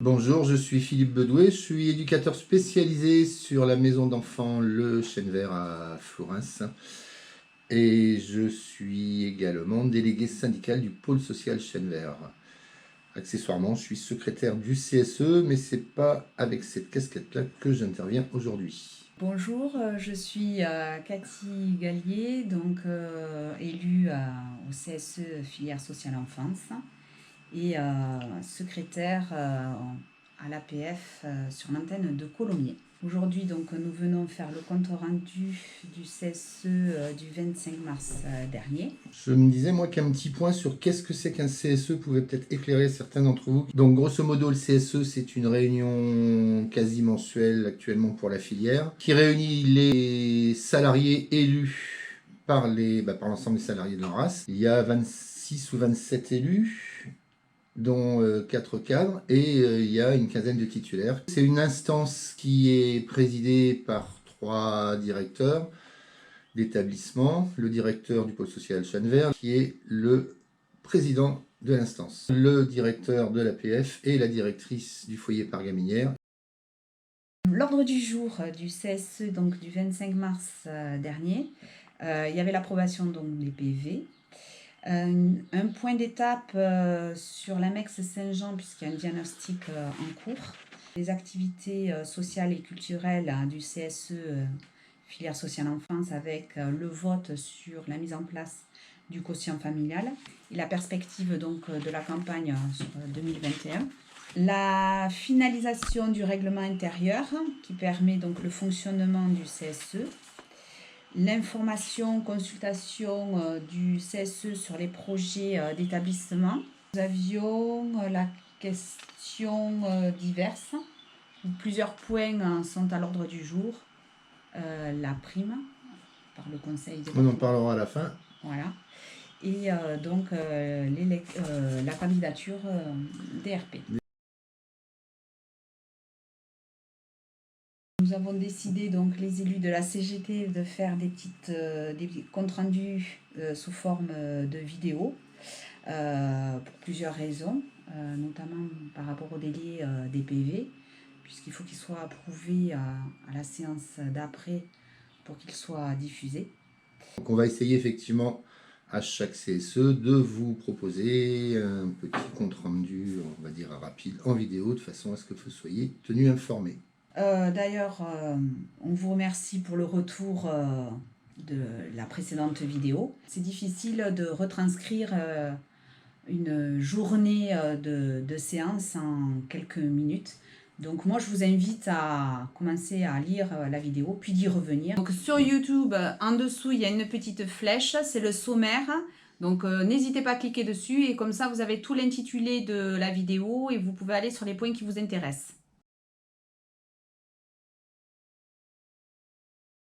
Bonjour, je suis Philippe Bedouet, je suis éducateur spécialisé sur la maison d'enfants Le Chêne Vert à Flourens et je suis également délégué syndical du pôle social Chêne Vert. Accessoirement, je suis secrétaire du CSE, mais c'est pas avec cette casquette-là que j'interviens aujourd'hui. Bonjour, je suis Cathy Gallier, élue au CSE filière sociale enfance et secrétaire à l'APF sur l'antenne de Colomiers. Aujourd'hui, nous venons faire le compte rendu du CSE du 25 mars dernier. Je me disais, moi, qu'un petit point sur qu'est-ce que c'est qu'un CSE pouvait peut-être éclairer certains d'entre vous. Donc, grosso modo, le CSE, c'est une réunion quasi mensuelle actuellement pour la filière, qui réunit les salariés élus par l'ensemble des salariés de leur race. Il y a 26 ou 27 élus, dont 4 cadres, et il y a une quinzaine de titulaires. C'est une instance qui est présidée par 3 directeurs d'établissement, le directeur du pôle social Chêne Vert, qui est le président de l'instance, le directeur de l'APF et la directrice du foyer par gaminière. L'ordre du jour du CSE du 25 mars dernier, il y avait l'approbation des PV, un point d'étape sur l'AMEX Saint-Jean puisqu'il y a un diagnostic en cours, les activités sociales et culturelles du CSE filière sociale enfance avec le vote sur la mise en place du quotient familial et la perspective de la campagne sur 2021. La finalisation du règlement intérieur qui permet le fonctionnement du CSE, l'information, consultation du CSE sur les projets d'établissement. Nous avions la question diverse, où plusieurs points sont à l'ordre du jour. La prime par le conseil On en parlera à la fin. Voilà. Et la candidature DRP. Nous avons décidé, les élus de la CGT, de faire des petits comptes rendus sous forme de vidéo pour plusieurs raisons, notamment par rapport au délai des PV, puisqu'il faut qu'ils soient approuvés à la séance d'après pour qu'ils soient diffusés. Donc on va essayer effectivement à chaque CSE de vous proposer un petit compte rendu, on va dire rapide, en vidéo, de façon à ce que vous soyez tenus informés. D'ailleurs, on vous remercie pour le retour de la précédente vidéo. C'est difficile de retranscrire une journée de séance en quelques minutes. Donc moi, je vous invite à commencer à lire la vidéo, puis d'y revenir. Donc sur YouTube, en dessous, il y a une petite flèche, c'est le sommaire. Donc n'hésitez pas à cliquer dessus et comme ça, vous avez tout l'intitulé de la vidéo et vous pouvez aller sur les points qui vous intéressent.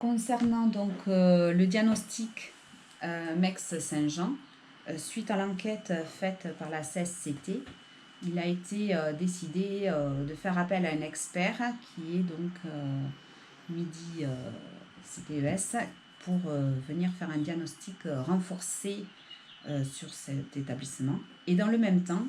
Concernant le diagnostic MEX Saint-Jean, suite à l'enquête faite par la CSCT, il a été décidé de faire appel à un expert qui est Midi CTES pour venir faire un diagnostic renforcé sur cet établissement. Et dans le même temps,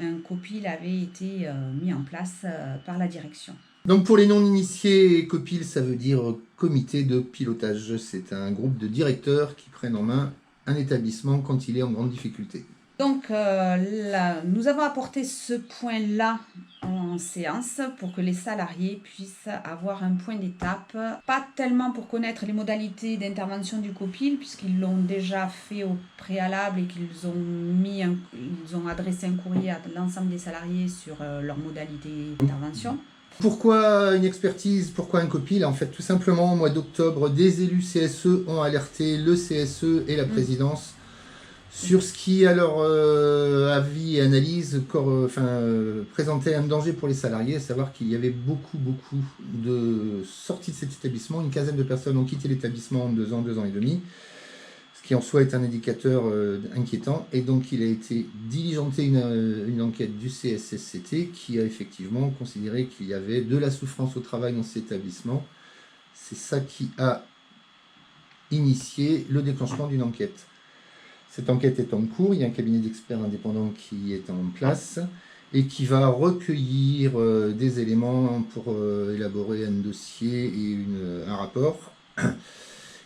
un COPIL avait été mis en place par la direction. Donc pour les non-initiés, COPIL, ça veut dire comité de pilotage. C'est un groupe de directeurs qui prennent en main un établissement quand il est en grande difficulté. Nous avons apporté ce point-là en séance pour que les salariés puissent avoir un point d'étape, pas tellement pour connaître les modalités d'intervention du COPIL, puisqu'ils l'ont déjà fait au préalable et qu'ils ont adressé un courrier à l'ensemble des salariés sur leurs modalités d'intervention. Pourquoi une expertise? Pourquoi un COPIL? En fait, tout simplement, au mois d'octobre, des élus CSE ont alerté le CSE et la présidence sur ce qui, à leur avis et analyse, présentait un danger pour les salariés, à savoir qu'il y avait beaucoup de sorties de cet établissement. Une quinzaine de personnes ont quitté l'établissement en 2 ans et demi, ce qui en soi est un indicateur inquiétant. Et donc, il a été diligenté une enquête du CSSCT qui a effectivement considéré qu'il y avait de la souffrance au travail dans cet établissement. C'est ça qui a initié le déclenchement d'une enquête. Cette enquête est en cours, il y a un cabinet d'experts indépendants qui est en place et qui va recueillir des éléments pour élaborer un dossier et un rapport.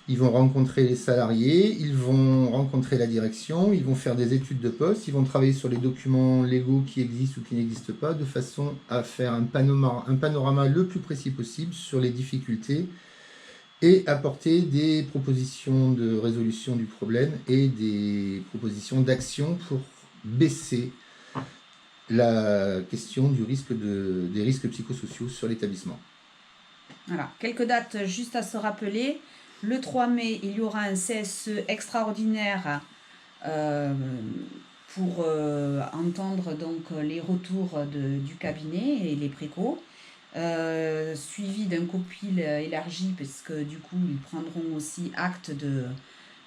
Ils vont rencontrer les salariés, ils vont rencontrer la direction, ils vont faire des études de poste, ils vont travailler sur les documents légaux qui existent ou qui n'existent pas, de façon à faire un panorama le plus précis possible sur les difficultés et apporter des propositions de résolution du problème et des propositions d'action pour baisser la question des risques psychosociaux sur l'établissement. Voilà, quelques dates juste à se rappeler. Le 3 mai, il y aura un CSE extraordinaire pour entendre donc les retours du cabinet et les précaux, suivi d'un copil élargi parce que du coup ils prendront aussi acte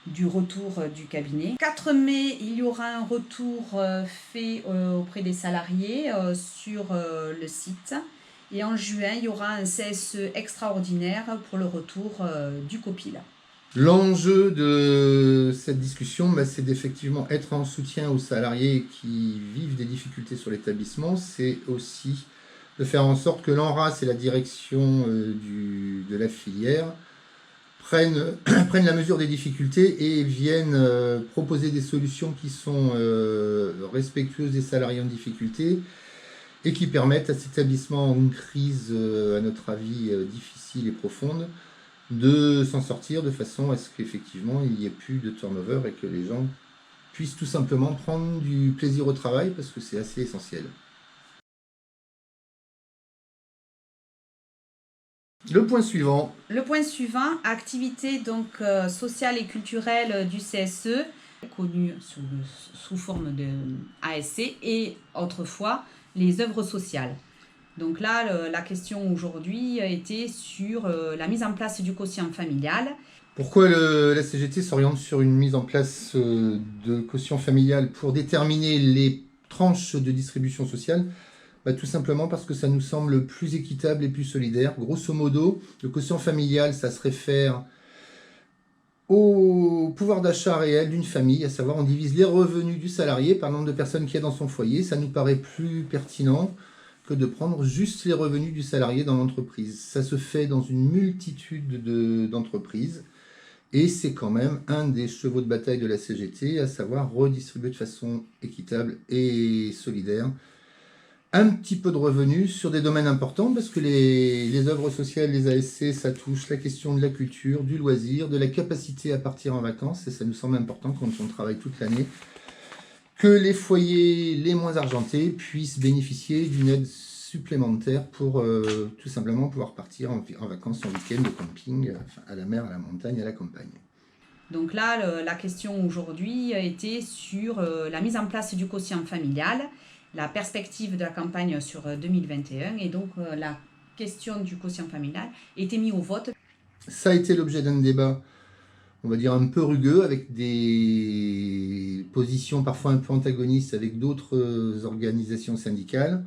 du retour du cabinet. 4 mai, il y aura un retour fait auprès des salariés sur le site. Et en juin, il y aura un CSE extraordinaire pour le retour du copil. L'enjeu de cette discussion, c'est d'effectivement être en soutien aux salariés qui vivent des difficultés sur l'établissement. C'est aussi de faire en sorte que l'ANRAS et la direction de la filière prennent la mesure des difficultés et viennent proposer des solutions qui sont respectueuses des salariés en difficulté et qui permettent à cet établissement en crise, à notre avis, difficile et profonde, de s'en sortir de façon à ce qu'effectivement il n'y ait plus de turnover et que les gens puissent tout simplement prendre du plaisir au travail parce que c'est assez essentiel. Le point suivant. Le point suivant, activité donc sociale et culturelle du CSE, connue sous forme de ASC et autrefois les œuvres sociales. Donc là, la question aujourd'hui était sur la mise en place du quotient familial. Pourquoi la CGT s'oriente sur une mise en place de quotient familial pour déterminer les tranches de distribution sociale ? Tout simplement parce que ça nous semble plus équitable et plus solidaire. Grosso modo, le quotient familial, ça se réfère au pouvoir d'achat réel d'une famille, à savoir on divise les revenus du salarié par le nombre de personnes qu'il y a dans son foyer. Ça nous paraît plus pertinent que de prendre juste les revenus du salarié dans l'entreprise. Ça se fait dans une multitude d'entreprises et c'est quand même un des chevaux de bataille de la CGT, à savoir redistribuer de façon équitable et solidaire un petit peu de revenus sur des domaines importants parce que les œuvres sociales, les ASC, ça touche la question de la culture, du loisir, de la capacité à partir en vacances et ça nous semble important quand on travaille toute l'année que les foyers les moins argentés puissent bénéficier d'une aide supplémentaire pour tout simplement pouvoir partir en vacances, en week-end, au camping, à la mer, à la montagne, à la campagne. Donc là, la question aujourd'hui était sur la mise en place du quotient familial, la perspective de la campagne sur 2021 et donc la question du quotient familial était mise au vote. Ça a été l'objet d'un débat, on va dire un peu rugueux, avec des positions parfois un peu antagonistes avec d'autres organisations syndicales,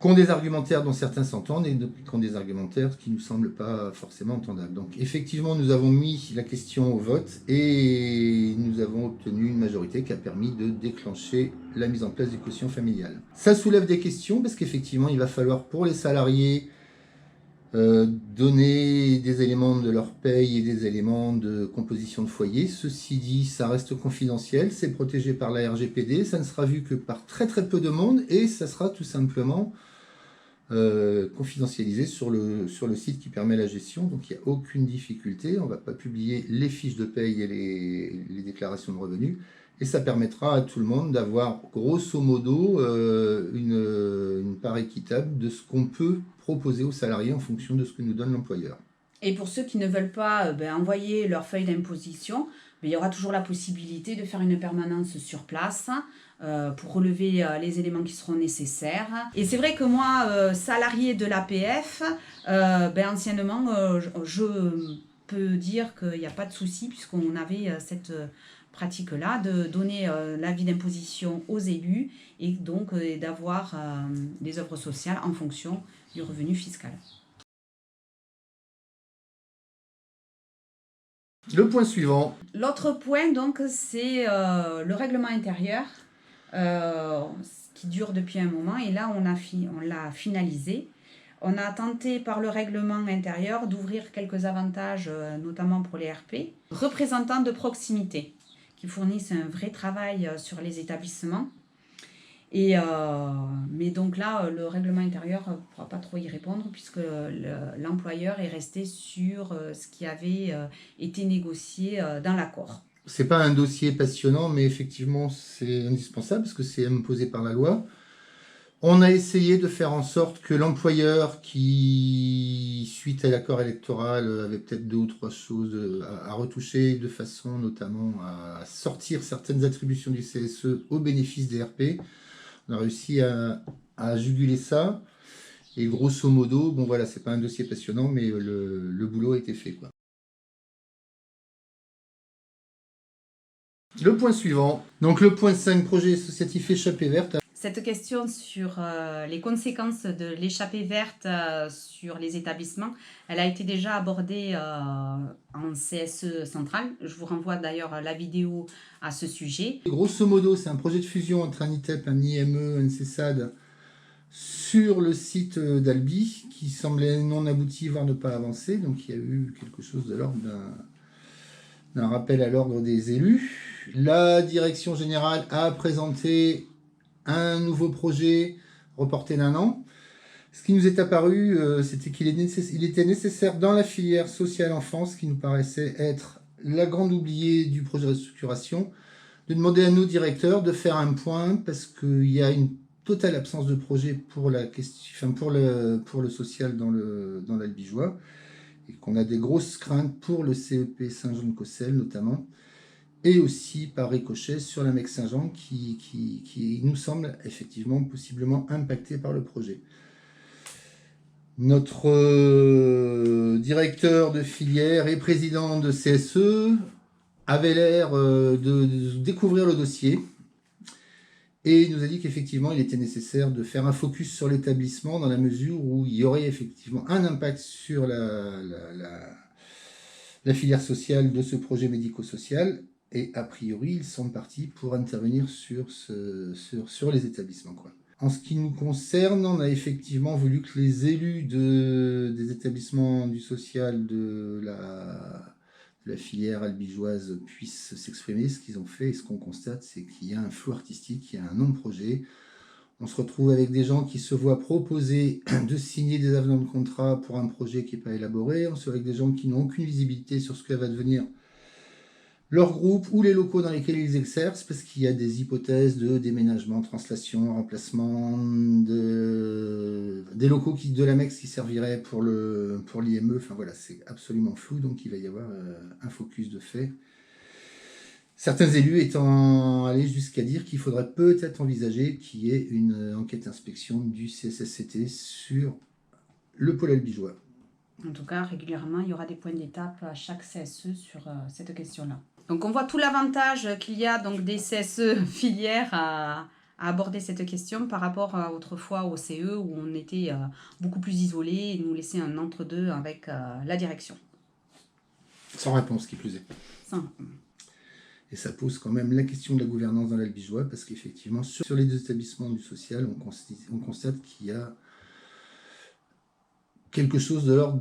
qui ont des argumentaires dont certains s'entendent et qui ont des argumentaires qui ne nous semblent pas forcément entendables. Donc effectivement, nous avons mis la question au vote et nous avons obtenu une majorité qui a permis de déclencher la mise en place du quotient familial. Ça soulève des questions parce qu'effectivement, il va falloir pour les salariés donner des éléments de leur paye et des éléments de composition de foyer. Ceci dit, ça reste confidentiel, c'est protégé par la RGPD, ça ne sera vu que par très très peu de monde et ça sera tout simplement confidentialisé sur le site qui permet la gestion, donc il n'y a aucune difficulté, on ne va pas publier les fiches de paye et les déclarations de revenus, et ça permettra à tout le monde d'avoir grosso modo une part équitable de ce qu'on peut proposer aux salariés en fonction de ce que nous donne l'employeur. Et pour ceux qui ne veulent pas envoyer leur feuille d'imposition, il y aura toujours la possibilité de faire une permanence sur place pour relever les éléments qui seront nécessaires. Et c'est vrai que moi, salarié de l'APF, anciennement, je peux dire qu'il n'y a pas de souci puisqu'on avait cette pratique-là de donner l'avis d'imposition aux élus et donc d'avoir des œuvres sociales en fonction du revenu fiscal. Le point suivant. L'autre point, donc, c'est le règlement intérieur. qui dure depuis un moment, et là on l'a finalisé. On a tenté par le règlement intérieur d'ouvrir quelques avantages, notamment pour les RP, représentants de proximité, qui fournissent un vrai travail sur les établissements. Mais donc là, le règlement intérieur ne pourra pas trop y répondre, puisque l'employeur est resté sur ce qui avait été négocié dans l'accord. C'est pas un dossier passionnant, mais effectivement, c'est indispensable parce que c'est imposé par la loi. On a essayé de faire en sorte que l'employeur qui, suite à l'accord électoral, avait peut-être 2 ou 3 choses à retoucher, de façon notamment à sortir certaines attributions du CSE au bénéfice des RP. On a réussi à juguler ça. Et grosso modo, bon voilà, c'est pas un dossier passionnant, mais le boulot a été fait, quoi. Le point suivant. Donc le point 5, projet associatif échappée verte. Cette question sur les conséquences de l'échappée verte sur les établissements, elle a été déjà abordée en CSE central. Je vous renvoie d'ailleurs la vidéo à ce sujet. Grosso modo, c'est un projet de fusion entre un ITEP, un IME, un CESAD sur le site d'Albi qui semblait non abouti, voire ne pas avancer. Donc il y a eu quelque chose de l'ordre d'un rappel à l'ordre des élus. La direction générale a présenté un nouveau projet reporté d'1 an. Ce qui nous est apparu, c'était qu'il était nécessaire dans la filière sociale enfance, qui nous paraissait être la grande oubliée du projet de restructuration, de demander à nos directeurs de faire un point, parce qu'il y a une totale absence de projet pour le social dans l'Albigeois, et qu'on a des grosses craintes pour le CEP Saint-Jean-de-Cossel notamment, et aussi par ricochet sur la MEC Saint-Jean qui nous semble effectivement possiblement impacté par le projet. Notre directeur de filière et président de CSE avait l'air de découvrir le dossier et il nous a dit qu'effectivement il était nécessaire de faire un focus sur l'établissement dans la mesure où il y aurait effectivement un impact sur la filière sociale de ce projet médico-social. Et a priori, ils sont partis pour intervenir sur les établissements, quoi. En ce qui nous concerne, on a effectivement voulu que les élus des établissements du social de la filière albigeoise puissent s'exprimer. Ce qu'ils ont fait et ce qu'on constate, c'est qu'il y a un flou artistique, il y a un non-projet. On se retrouve avec des gens qui se voient proposer de signer des avenants de contrat pour un projet qui n'est pas élaboré. On se retrouve avec des gens qui n'ont aucune visibilité sur ce que va devenir leur groupe ou les locaux dans lesquels ils exercent, parce qu'il y a des hypothèses de déménagement, translation, remplacement, des locaux de la MEX qui serviraient pour l'IME. Enfin voilà, c'est absolument flou, donc il va y avoir un focus de fait. Certains élus étant allés jusqu'à dire qu'il faudrait peut-être envisager qu'il y ait une enquête inspection du CSSCT sur le pôle albigeois. En tout cas, régulièrement, il y aura des points d'étape à chaque CSE sur cette question-là. Donc on voit tout l'avantage qu'il y a donc des CSE filières à aborder cette question par rapport à autrefois au CE où on était beaucoup plus isolé et nous laisser un entre-deux avec la direction. Sans réponse, qui plus est. Sans. Et ça pose quand même la question de la gouvernance dans l'Albigeois, parce qu'effectivement, sur les 2 établissements du social, on constate qu'il y a quelque chose de l'ordre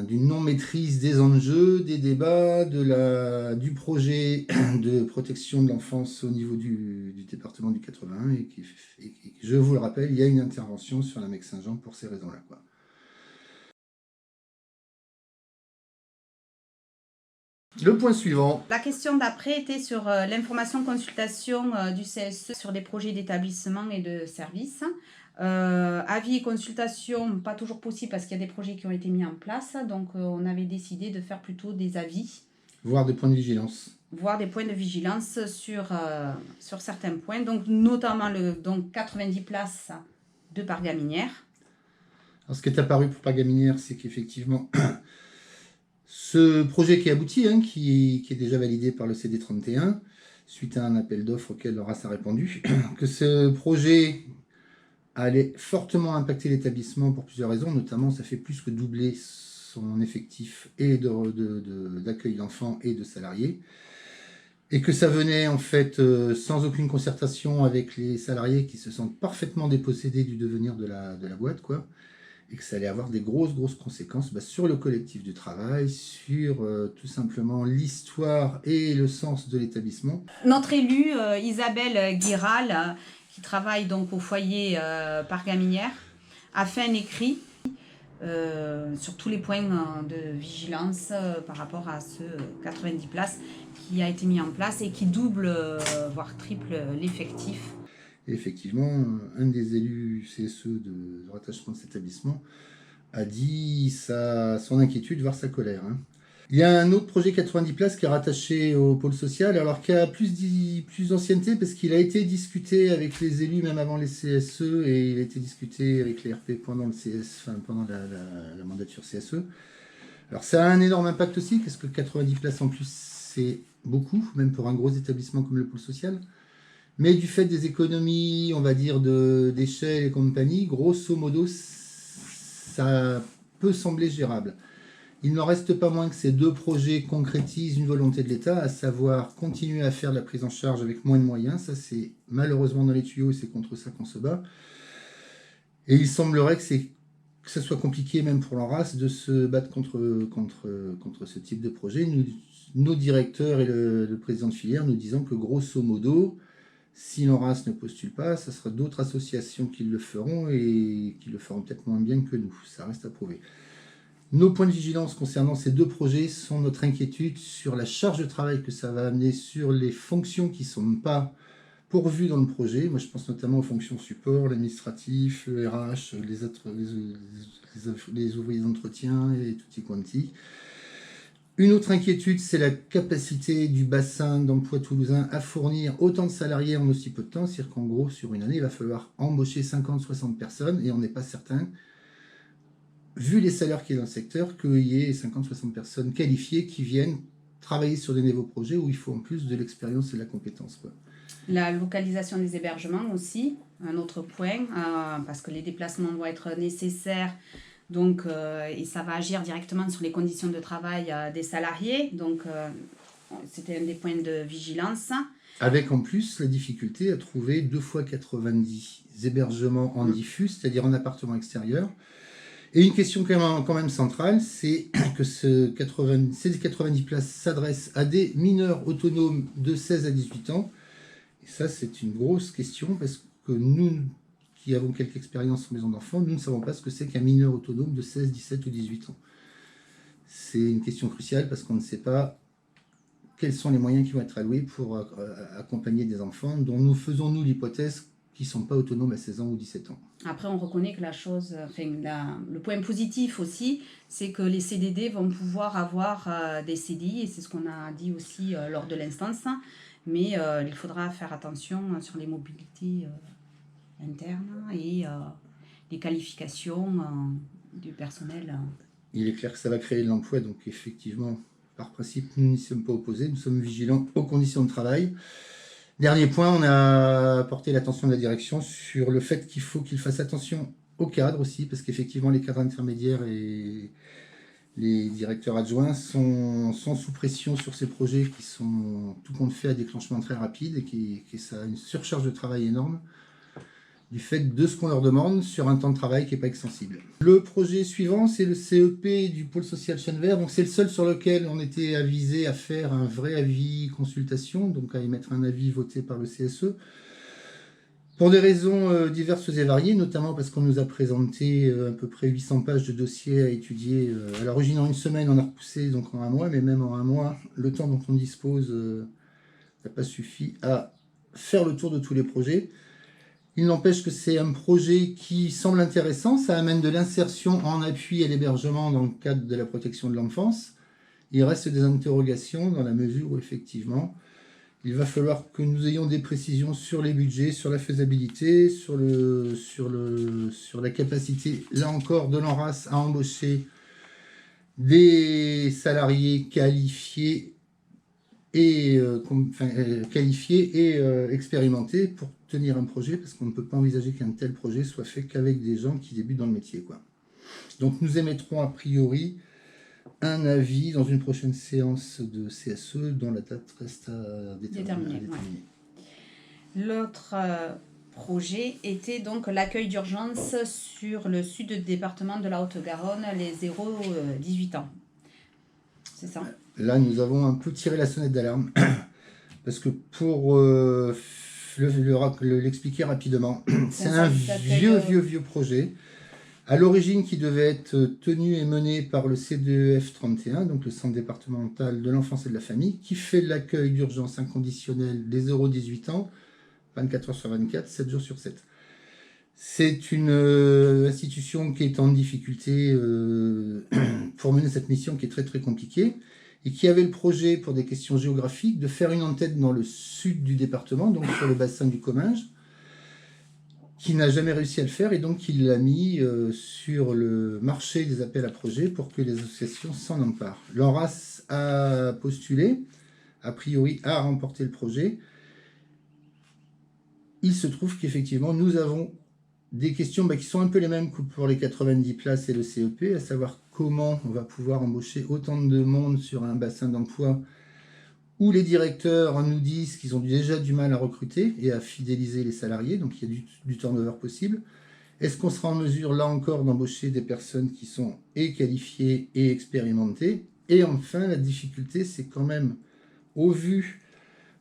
d'une non-maîtrise des enjeux, des débats, du projet de protection de l'enfance au niveau du département du 81, et je vous le rappelle, il y a une intervention sur la MEC Saint-Jean pour ces raisons-là, quoi. Le point suivant. La question d'après était sur l'information consultation du CSE sur des projets d'établissement et de services. Avis et consultation, pas toujours possible parce qu'il y a des projets qui ont été mis en place. Donc on avait décidé de faire plutôt des avis. Voire des points de vigilance. Voire des points de vigilance sur certains points. Donc notamment 90 places de parcs gaminières. Alors ce qui est apparu pour parcs gaminières, c'est qu'effectivement... Ce projet qui aboutit, qui est déjà validé par le CD31, suite à un appel d'offres auquel l'ORAS a répondu, que ce projet allait fortement impacter l'établissement pour plusieurs raisons, notamment ça fait plus que doubler son effectif et d'accueil d'enfants et de salariés. et que ça venait en fait sans aucune concertation avec les salariés qui se sentent parfaitement dépossédés du devenir de la boîte, quoi, et que ça allait avoir des grosses conséquences sur le collectif du travail, sur tout simplement l'histoire et le sens de l'établissement. Notre élue, Isabelle Guiral, qui travaille donc au foyer Parc Gaminière, a fait un écrit sur tous les points de vigilance par rapport à ce 90 places qui a été mis en place et qui double, voire triple l'effectif. Et effectivement, un des élus CSE de rattachement de cet établissement a dit son inquiétude, voire sa colère. Hein. Il y a un autre projet 90 places qui est rattaché au pôle social, alors qui a plus d'ancienneté parce qu'il a été discuté avec les élus même avant les CSE et il a été discuté avec les RP pendant la mandature CSE. Alors ça a un énorme impact aussi, parce que 90 places en plus c'est beaucoup, même pour un gros établissement comme le pôle social. Mais du fait des économies, on va dire, d'échelle et compagnie, grosso modo, ça peut sembler gérable. Il n'en reste pas moins que ces deux projets concrétisent une volonté de l'État, à savoir continuer à faire de la prise en charge avec moins de moyens. Ça, c'est malheureusement dans les tuyaux et c'est contre ça qu'on se bat. Et il semblerait que ça soit compliqué, même pour l'ANRAS, de se battre contre ce type de projet. Nos directeurs et le président de filière nous disant que grosso modo, si l'ANRAS ne postule pas, ça sera d'autres associations qui le feront et qui le feront peut-être moins bien que nous. Ça reste à prouver. Nos points de vigilance concernant ces deux projets sont notre inquiétude sur la charge de travail que ça va amener sur les fonctions qui ne sont pas pourvues dans le projet. Moi, je pense notamment aux fonctions support, l'administratif, le RH, les ouvriers d'entretien et tutti quanti. Une autre inquiétude, c'est la capacité du bassin d'emploi toulousain à fournir autant de salariés en aussi peu de temps. C'est-à-dire qu'en gros, sur une année, il va falloir embaucher 50-60 personnes et on n'est pas certain, vu les salaires qu'il y a dans le secteur, qu'il y ait 50-60 personnes qualifiées qui viennent travailler sur des nouveaux projets où il faut en plus de l'expérience et de la compétence, quoi. La localisation des hébergements aussi, un autre point, parce que les déplacements vont être nécessaires. Donc, et ça va agir directement sur les conditions de travail des salariés. Donc, c'était un des points de vigilance. Avec en plus la difficulté à trouver 2 fois 90 hébergements en diffus, c'est-à-dire en appartement extérieur. Et une question quand même centrale, c'est que ces 90 places s'adressent à des mineurs autonomes de 16 à 18 ans. Et ça, c'est une grosse question parce que nous, qui avons quelques expériences en maison d'enfants, nous ne savons pas ce que c'est qu'un mineur autonome de 16, 17 ou 18 ans. C'est une question cruciale parce qu'on ne sait pas quels sont les moyens qui vont être alloués pour accompagner des enfants dont nous faisons, l'hypothèse qui ne sont pas autonomes à 16 ans ou 17 ans. Après, on reconnaît que le point positif aussi, c'est que les CDD vont pouvoir avoir des CDI, et c'est ce qu'on a dit aussi lors de l'instance, mais il faudra faire attention sur les mobilités internes et les qualifications du personnel. Il est clair que ça va créer de l'emploi, donc effectivement, par principe, nous n'y sommes pas opposés, nous sommes vigilants aux conditions de travail. Dernier point, on a porté l'attention de la direction sur le fait qu'il faut qu'il fasse attention aux cadres aussi, parce qu'effectivement, les cadres intermédiaires et les directeurs adjoints sont sous pression sur ces projets qui sont tout compte fait à déclenchement très rapide et qui ça a une surcharge de travail énorme du fait de ce qu'on leur demande sur un temps de travail qui n'est pas extensible. Le projet suivant, c'est le CEP du pôle social Chêne Vert. Donc c'est le seul sur lequel on était avisé à faire un vrai avis consultation, donc à émettre un avis voté par le CSE. Pour des raisons diverses et variées, notamment parce qu'on nous a présenté à peu près 800 pages de dossiers à étudier. À l'origine, en une semaine, on a repoussé donc en un mois, mais même en un mois, le temps dont on dispose n'a pas suffi à faire le tour de tous les projets. Il n'empêche que c'est un projet qui semble intéressant. Ça amène de l'insertion en appui à l'hébergement dans le cadre de la protection de l'enfance. Il reste des interrogations dans la mesure où, effectivement, il va falloir que nous ayons des précisions sur les budgets, sur la faisabilité, sur la capacité, là encore, de l'ANRAS à embaucher des salariés qualifiés et expérimentés pour tenir un projet, parce qu'on ne peut pas envisager qu'un tel projet soit fait qu'avec des gens qui débutent dans le métier, quoi. Donc nous émettrons a priori un avis dans une prochaine séance de CSE dont la date reste à Déterminé, déterminer. L'autre projet était donc l'accueil d'urgence sur le sud du département de la Haute-Garonne, les 0-18 ans. C'est ça? Là, nous avons un peu tiré la sonnette d'alarme parce que pour l'expliquer rapidement, c'est un vieux projet. À l'origine, qui devait être tenu et mené par le CDEF 31, donc le Centre départemental de l'enfance et de la famille, qui fait l'accueil d'urgence inconditionnel des 0-18 ans, 24 heures sur 24, 7 jours sur 7. C'est une institution qui est en difficulté pour mener cette mission qui est très très compliquée et qui avait le projet, pour des questions géographiques, de faire une antenne dans le sud du département, donc sur le bassin du Comminges, qui n'a jamais réussi à le faire, et donc il l'a mis sur le marché des appels à projets pour que les associations s'en emparent. L'ANRAS a postulé, a priori a remporté le projet. Il se trouve qu'effectivement, nous avons des questions qui sont un peu les mêmes que pour les 90 places et le CEP, à savoir comment on va pouvoir embaucher autant de monde sur un bassin d'emploi où les directeurs nous disent qu'ils ont déjà du mal à recruter et à fidéliser les salariés, donc il y a du turnover possible. Est-ce qu'on sera en mesure, là encore, d'embaucher des personnes qui sont et qualifiées et expérimentées? Et enfin, la difficulté, c'est quand même, au vu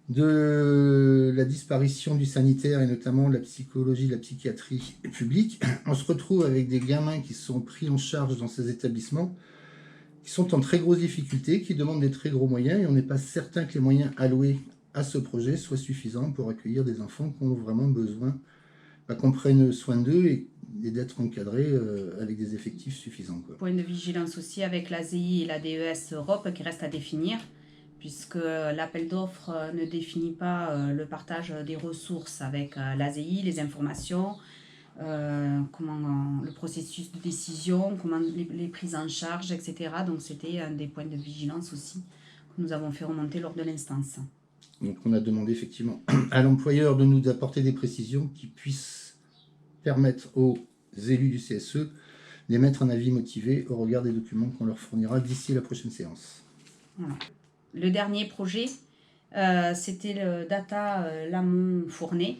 de la disparition du sanitaire et notamment de la psychologie, de la psychiatrie publique, on se retrouve avec des gamins qui sont pris en charge dans ces établissements, qui sont en très grosse difficulté, qui demandent des très gros moyens, et on n'est pas certain que les moyens alloués à ce projet soient suffisants pour accueillir des enfants qui ont vraiment besoin qu'on prenne soin d'eux et d'être encadrés avec des effectifs suffisants. Point de vigilance aussi avec l'ASI et la DES Europe qui reste à définir, puisque l'appel d'offres ne définit pas le partage des ressources avec l'ASI, les informations, comment le processus de décision, comment les prises en charge, etc. Donc c'était un des points de vigilance aussi que nous avons fait remonter lors de l'instance. Donc on a demandé effectivement à l'employeur de nous apporter des précisions qui puissent permettre aux élus du CSE d'émettre un avis motivé au regard des documents qu'on leur fournira d'ici la prochaine séance. Voilà. Le dernier projet, c'était le Data Lamont-Fournet,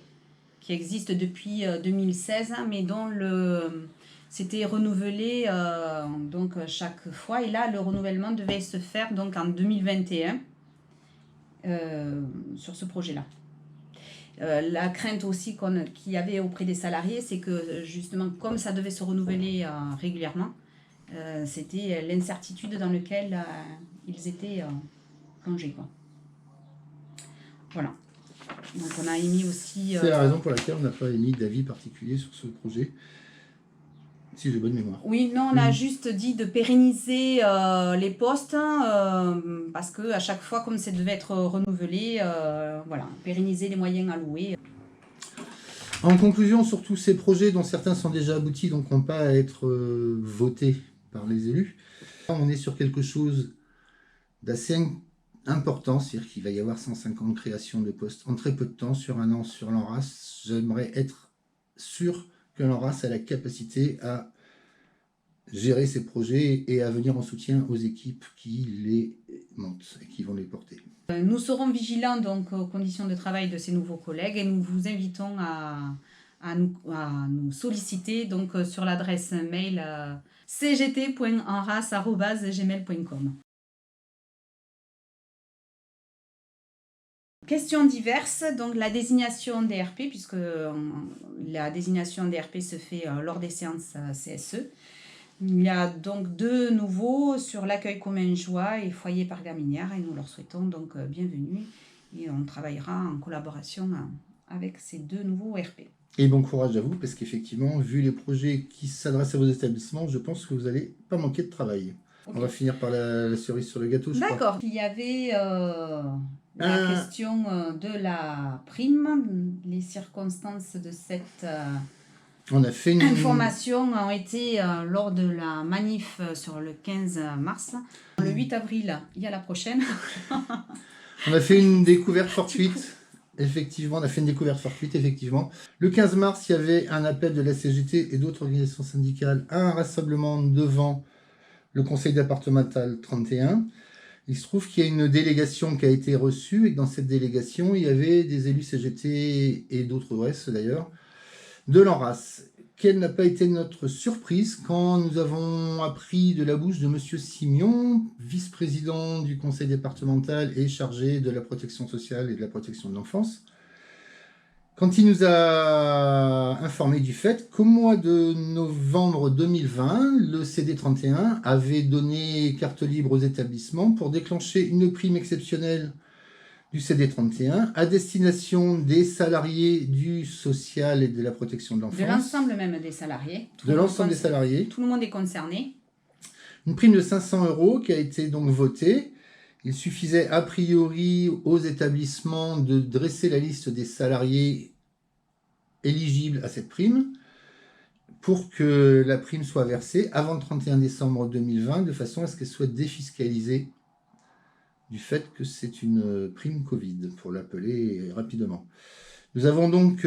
qui existe depuis 2016, mais dont c'était renouvelé donc chaque fois. Et là, le renouvellement devait se faire donc en 2021 sur ce projet-là. La crainte aussi qu'il y avait auprès des salariés, c'est que justement, comme ça devait se renouveler régulièrement, c'était l'incertitude dans laquelle ils étaient plongés, quoi. Voilà. Donc on a émis aussi... C'est la raison pour laquelle on n'a pas émis d'avis particulier sur ce projet, si j'ai bonne mémoire. Oui, non, on a juste dit de pérenniser les postes, parce qu'à chaque fois, comme ça devait être renouvelé, voilà, pérenniser les moyens alloués. En conclusion, sur tous ces projets dont certains sont déjà aboutis, donc n'ont pas à être votés par les élus, on est sur quelque chose d'assez important, c'est-à-dire qu'il va y avoir 150 créations de postes en très peu de temps sur un an sur l'ANRAS. J'aimerais être sûr que l'ANRAS a la capacité à gérer ces projets et à venir en soutien aux équipes qui les montent et qui vont les porter. Nous serons vigilants donc aux conditions de travail de ces nouveaux collègues et nous vous invitons à nous solliciter donc sur l'adresse mail cgt.enras@gmail.com. Questions diverses, donc la désignation DRP, puisque la désignation DRP se fait lors des séances CSE. Il y a donc 2 nouveaux sur l'accueil commingeois et foyer par gaminière, et nous leur souhaitons donc bienvenue et on travaillera en collaboration avec ces 2 nouveaux RP. Et bon courage à vous, parce qu'effectivement, vu les projets qui s'adressent à vos établissements, je pense que vous n'allez pas manquer de travail. Okay. On va finir par la cerise sur le gâteau, je crois. D'accord. Il y avait la question de la prime, les circonstances de cette on a fait information ont été lors de la manif sur le 15 mars. Le 8 avril, il y a la prochaine. On a fait une découverte fortuite. Effectivement, on a fait une découverte fortuite, effectivement. Le 15 mars, il y avait un appel de la CGT et d'autres organisations syndicales à un rassemblement devant le conseil départemental 31. Il se trouve qu'il y a une délégation qui a été reçue et que dans cette délégation, il y avait des élus CGT et d'autres OS d'ailleurs, de l'ANRAS. Quelle n'a pas été notre surprise quand nous avons appris de la bouche de Monsieur Simion, vice-président du conseil départemental et chargé de la protection sociale et de la protection de l'enfance, quand il nous a informé du fait qu'au mois de novembre 2020, le CD31 avait donné carte libre aux établissements pour déclencher une prime exceptionnelle du CD31 à destination des salariés du social et de la protection de l'enfance. De l'ensemble même des salariés. De l'ensemble des salariés. Tout le monde est concerné. Une prime de 500 € qui a été donc votée. Il suffisait a priori aux établissements de dresser la liste des salariés éligibles à cette prime pour que la prime soit versée avant le 31 décembre 2020 de façon à ce qu'elle soit défiscalisée du fait que c'est une prime Covid, pour l'appeler rapidement. Nous avons donc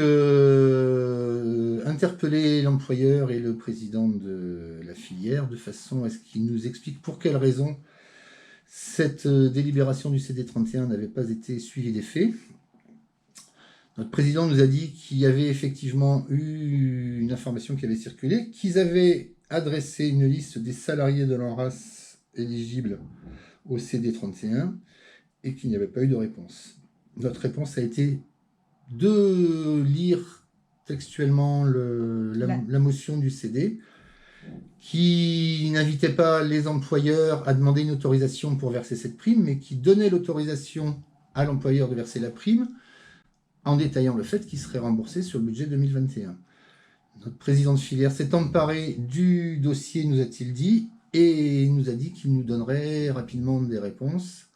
interpellé l'employeur et le président de la filière de façon à ce qu'ils nous expliquent pour quelles raisons cette délibération du CD31 n'avait pas été suivie des faits. Notre président nous a dit qu'il y avait effectivement eu une information qui avait circulé, qu'ils avaient adressé une liste des salariés de l'ANRAS éligibles au CD31 et qu'il n'y avait pas eu de réponse. Notre réponse a été de lire textuellement la motion du CD qui n'invitait pas les employeurs à demander une autorisation pour verser cette prime, mais qui donnait l'autorisation à l'employeur de verser la prime en détaillant le fait qu'il serait remboursé sur le budget 2021. Notre président de filière s'est emparé du dossier, nous a-t-il dit, et il nous a dit qu'il nous donnerait rapidement des réponses.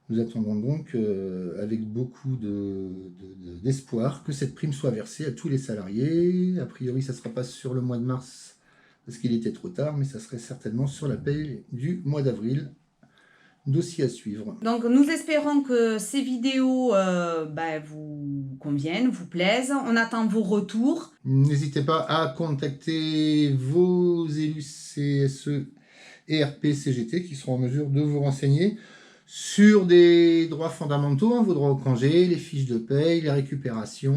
Nous attendons donc avec beaucoup d'espoir que cette prime soit versée à tous les salariés. A priori, ça ne sera pas sur le mois de mars parce qu'il était trop tard, mais ça serait certainement sur la paye du mois d'avril. Dossier à suivre. Donc nous espérons que ces vidéos vous conviennent, vous plaisent. On attend vos retours. N'hésitez pas à contacter vos élus CSE et RP CGT qui seront en mesure de vous renseigner sur des droits fondamentaux, vos droits au congé, les fiches de paye, les récupérations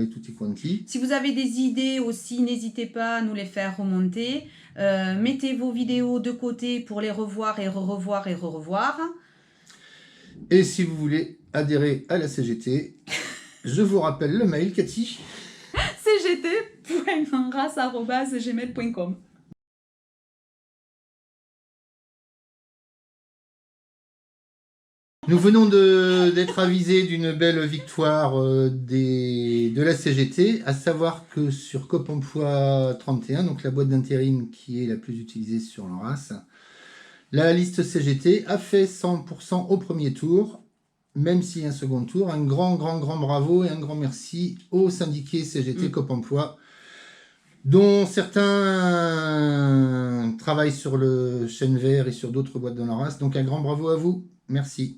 et tutti quanti. Si vous avez des idées aussi, n'hésitez pas à nous les faire remonter. Mettez vos vidéos de côté pour les revoir et re-revoir et re-revoir. Et si vous voulez adhérer à la CGT, je vous rappelle le mail, Cathy. cgt.enras@gmail.com. Nous venons d'être avisés d'une belle victoire de la CGT, à savoir que sur Cop Emploi 31, donc la boîte d'intérim qui est la plus utilisée sur l'ANRAS, la liste CGT a fait 100% au premier tour, même s'il y a un second tour. Un grand bravo et un grand merci aux syndiqués CGT Cop Emploi, dont certains travaillent sur le chêne vert et sur d'autres boîtes de l'ANRAS. Donc un grand bravo à vous. Merci.